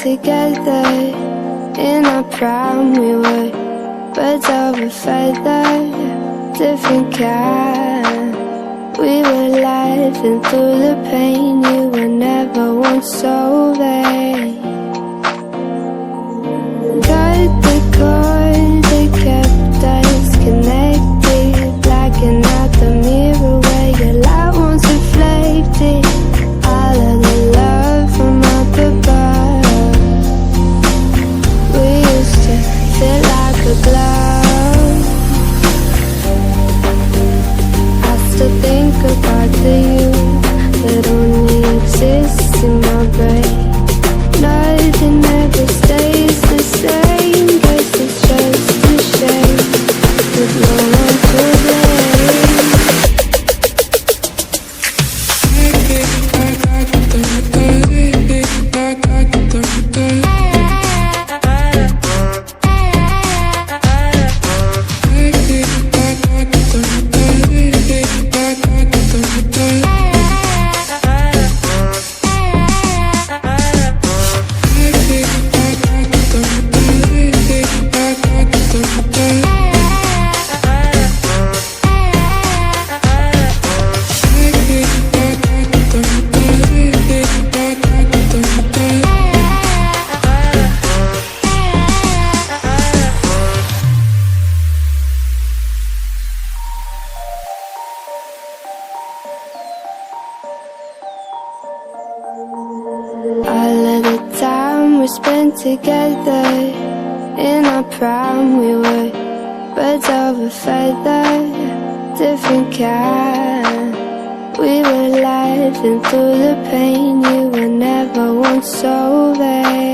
together. In our prime we were birds of a feather, different kind. We were laughing through the pain. You were never once so vain. Cut the cord that kept us connected, blacking out the mirror where your light once reflected. All of the love from up above, we used to feel like a glove. I still think about the you that only exists in my brain. Nothing ever stays the same. Guess it's just a shame with no one to blame. All of the time we spent together. In our prime we were birds of a feather, different kind. We were laughing through the pain. You were never once so vain.